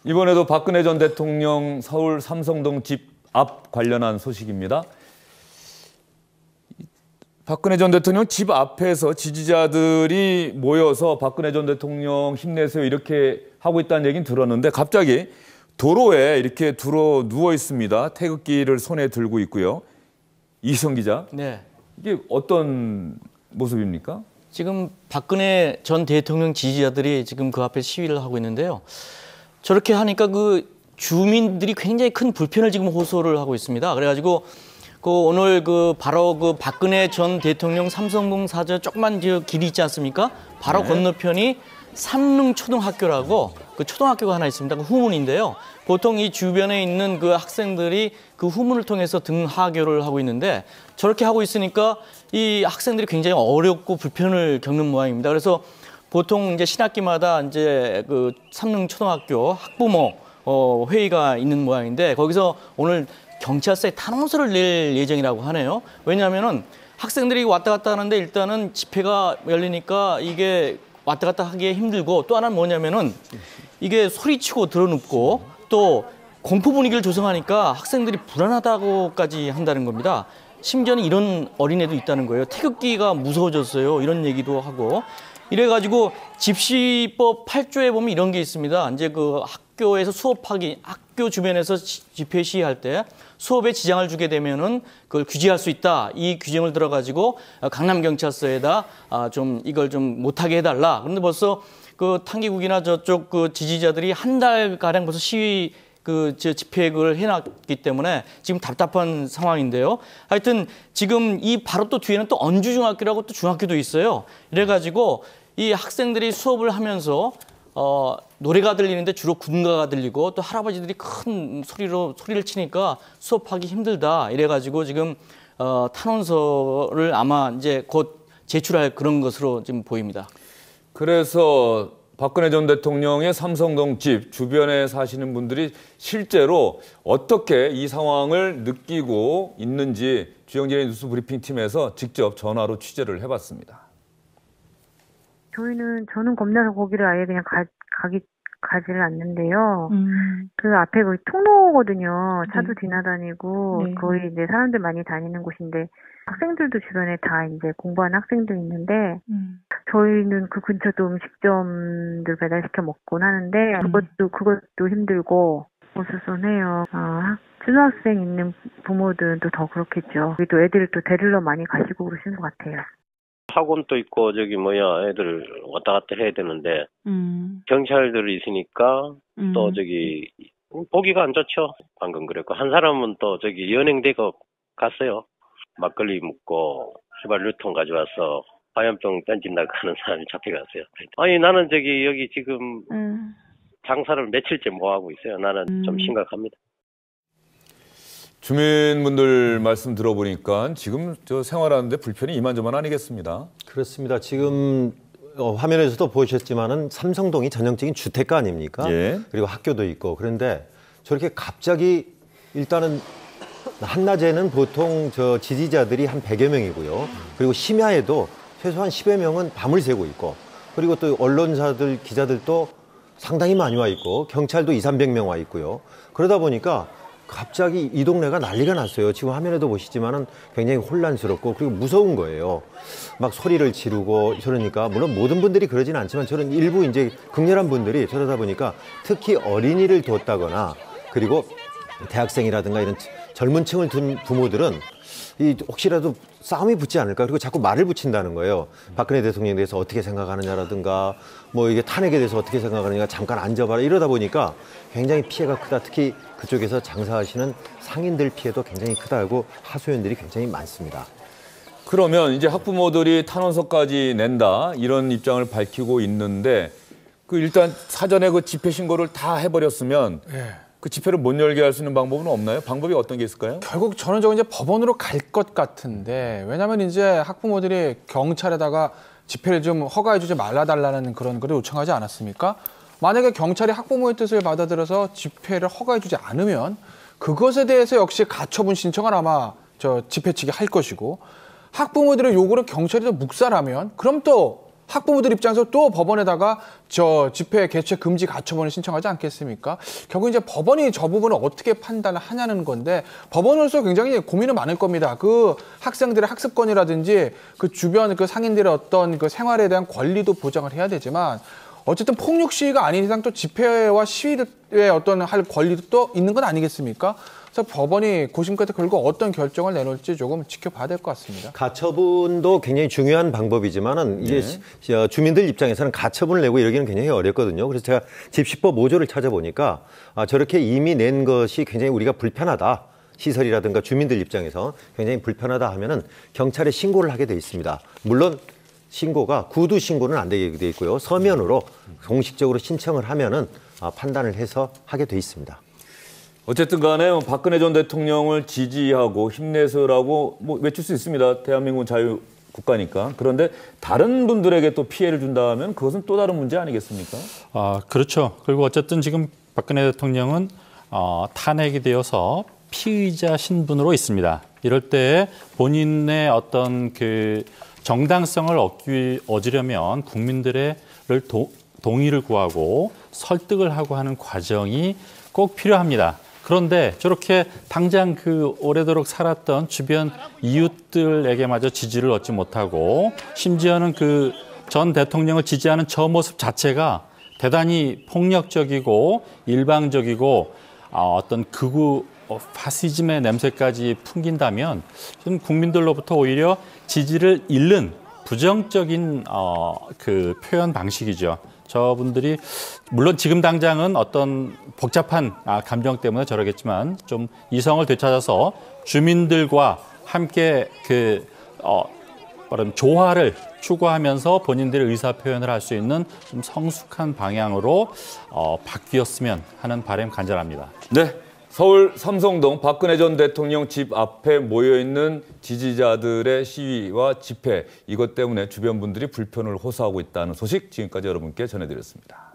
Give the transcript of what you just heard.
이번에도 박근혜 전 대통령 서울 삼성동 집 앞 관련한 소식입니다. 박근혜 전 대통령 집 앞에서 지지자들이 모여서 박근혜 전 대통령 힘내세요 이렇게 하고 있다는 얘기는 들었는데 갑자기 도로에 이렇게 누워 있습니다. 태극기를 손에 들고 있고요. 이희성 기자, 네. 이게 어떤 모습입니까? 지금 박근혜 전 대통령 지지자들이 지금 그 앞에 시위를 하고 있는데요. 저렇게 하니까 그 주민들이 굉장히 큰 불편을 지금 호소를 하고 있습니다. 그래가지고 오늘 바로 박근혜 전 대통령 삼성동 사저 조그만 길이 있지 않습니까? 바로 네. 건너편이 삼릉초등학교라고 그 초등학교가 하나 있습니다. 그 후문인데요. 보통 이 주변에 있는 그 학생들이 그 후문을 통해서 등하교를 하고 있는데 저렇게 하고 있으니까 이 학생들이 굉장히 어렵고 불편을 겪는 모양입니다. 그래서 보통 이제 신학기마다 이제 그 삼릉초등학교 학부모 회의가 있는 모양인데 거기서 오늘 경찰서에 탄원서를 낼 예정이라고 하네요. 왜냐하면은 학생들이 왔다 갔다 하는데 일단은 집회가 열리니까 이게 왔다 갔다 하기에 힘들고 또 하나는 뭐냐면은 이게 소리치고 드러눕고 또 공포 분위기를 조성하니까 학생들이 불안하다고까지 한다는 겁니다. 심지어는 이런 어린애도 있다는 거예요. 태극기가 무서워졌어요. 이런 얘기도 하고. 이래가지고 집시법 8조에 보면 이런 게 있습니다. 이제 그 학교에서 학교 주변에서 집회 시위할 때 수업에 지장을 주게 되면은 그걸 규제할 수 있다. 이 규정을 들어가지고 강남경찰서에다 좀 이걸 좀 못하게 해달라. 그런데 벌써 그 탕기국이나 저쪽 그 지지자들이 한 달가량 벌써 시위 집회를 해놨기 때문에 지금 답답한 상황인데요. 하여튼 지금 이 바로 또 뒤에는 또 언주중학교라고 또 중학교도 있어요. 이래가지고 이 학생들이 수업을 하면서 노래가 들리는데 주로 군가가 들리고 또 할아버지들이 큰 소리를 치니까 수업하기 힘들다. 이래가지고 지금 탄원서를 아마 이제 곧 제출할 그런 것으로 지금 보입니다. 그래서 박근혜 전 대통령의 삼성동 집 주변에 사시는 분들이 실제로 어떻게 이 상황을 느끼고 있는지 주영진의 뉴스 브리핑 팀에서 직접 전화로 취재를 해봤습니다. 저는 겁나서 거기를 아예 그냥 가지를 않는데요. 그 앞에 거기 통로거든요. 차도 지나다니고 네. 거의 이제 사람들 많이 다니는 곳인데 학생들도 주변에 다 이제 공부하는 학생도 있는데 저희는 그 근처도 음식점들 배달시켜 먹곤 하는데 그것도 힘들고 어수선해요. 초등학생 있는 부모들은 또 더 그렇겠죠. 또 애들 또 데리러 많이 가시고 그러시는 것 같아요. 학원도 있고 애들 왔다 갔다 해야 되는데 경찰들이 있으니까 또 보기가 안 좋죠. 방금 그랬고 한 사람은 또 연행대고 갔어요. 막걸리 먹고 휘발 유통 가져와서 화염병 던진다고 하는 사람이 잡혀갔어요. 아니 나는 여기 지금 장사를 며칠째 못 하고 있어요. 나는 좀 심각합니다. 주민분들 말씀 들어보니까 지금 생활하는데 불편이 이만저만 아니겠습니다. 그렇습니다. 지금 화면에서도 보셨지만은 삼성동이 전형적인 주택가 아닙니까? 예. 그리고 학교도 있고 그런데 저렇게 갑자기 일단은 한낮에는 보통 지지자들이 한 100여 명이고요. 그리고 심야에도 최소한 10여 명은 밤을 새고 있고 그리고 또 언론사들, 기자들도 상당히 많이 와 있고 경찰도 200~300명 와 있고요. 그러다 보니까 갑자기 이 동네가 난리가 났어요. 지금 화면에도 보시지만은 굉장히 혼란스럽고 그리고 무서운 거예요. 막 소리를 지르고 저러니까 물론 모든 분들이 그러지는 않지만 저는 일부 이제 극렬한 분들이 저러다 보니까 특히 어린이를 뒀다거나 그리고 대학생이라든가 이런 젊은 층을 둔 부모들은 혹시라도 싸움이 붙지 않을까 그리고 자꾸 말을 붙인다는 거예요. 박근혜 대통령에 대해서 어떻게 생각하느냐라든가 이게 탄핵에 대해서 어떻게 생각하느냐 잠깐 앉아봐라 이러다 보니까 굉장히 피해가 크다. 특히 그쪽에서 장사하시는 상인들 피해도 굉장히 크다고 하소연들이 굉장히 많습니다. 그러면 이제 학부모들이 탄원서까지 낸다 이런 입장을 밝히고 있는데 일단 사전에 집회 신고를 다 해버렸으면 그 집회를 못 열게 할 수 있는 방법은 없나요? 방법이 어떤 게 있을까요? 결국 저는 이제 법원으로 갈 것 같은데 왜냐하면 이제 학부모들이 경찰에다가 집회를 좀 허가해주지 말아달라는 그런 걸 요청하지 않았습니까? 만약에 경찰이 학부모의 뜻을 받아들여서 집회를 허가해주지 않으면 그것에 대해서 역시 가처분 신청을 아마 집회 측이 할 것이고 학부모들의 요구를 경찰이 또 묵살하면 그럼 또 학부모들 입장에서 또 법원에다가 저 집회 개최 금지 가처분을 신청하지 않겠습니까? 결국 이제 법원이 저 부분을 어떻게 판단을 하냐는 건데 법원으로서 굉장히 고민은 많을 겁니다. 그 학생들의 학습권이라든지 그 주변 그 상인들의 어떤 그 생활에 대한 권리도 보장을 해야 되지만 어쨌든 폭력 시위가 아닌 이상 또 집회와 시위의 어떤 할 권리도 또 있는 건 아니겠습니까? 그래서 법원이 고심 끝에 결국 어떤 결정을 내놓을지 조금 지켜봐야 될 것 같습니다. 가처분도 굉장히 중요한 방법이지만은 이게 주민들 입장에서는 가처분을 내고 이러기는 굉장히 어렵거든요. 그래서 제가 집시법 5조를 찾아보니까 저렇게 이미 낸 것이 굉장히 우리가 불편하다. 시설이라든가 주민들 입장에서 굉장히 불편하다 하면은 경찰에 신고를 하게 돼 있습니다. 물론 신고가 구두 신고는 안 되게 돼 있고요. 서면으로 공식적으로 신청을 하면은 판단을 해서 하게 돼 있습니다. 어쨌든 간에 박근혜 전 대통령을 지지하고 힘내서라고 외칠 수 있습니다. 대한민국은 자유국가니까. 그런데 다른 분들에게 또 피해를 준다면 그것은 또 다른 문제 아니겠습니까? 그렇죠. 그리고 어쨌든 지금 박근혜 대통령은 탄핵이 되어서 피의자 신분으로 있습니다. 이럴 때 본인의 어떤 그 정당성을 얻으려면 국민들의 동의를 구하고 설득을 하고 하는 과정이 꼭 필요합니다. 그런데 저렇게 당장 그 오래도록 살았던 주변 이웃들에게마저 지지를 얻지 못하고 심지어는 그 전 대통령을 지지하는 저 모습 자체가 대단히 폭력적이고 일방적이고 어떤 극우 파시즘의 냄새까지 풍긴다면 저는 국민들로부터 오히려 지지를 잃는 부정적인 그 표현 방식이죠. 저분들이 물론 지금 당장은 어떤 복잡한 감정 때문에 저러겠지만 좀 이성을 되찾아서 주민들과 함께 그 조화를 추구하면서 본인들의 의사 표현을 할 수 있는 좀 성숙한 방향으로 바뀌었으면 하는 바람 간절합니다. 네. 서울 삼성동 박근혜 전 대통령 집 앞에 모여있는 지지자들의 시위와 집회, 이것 때문에 주변 분들이 불편을 호소하고 있다는 소식 지금까지 여러분께 전해드렸습니다.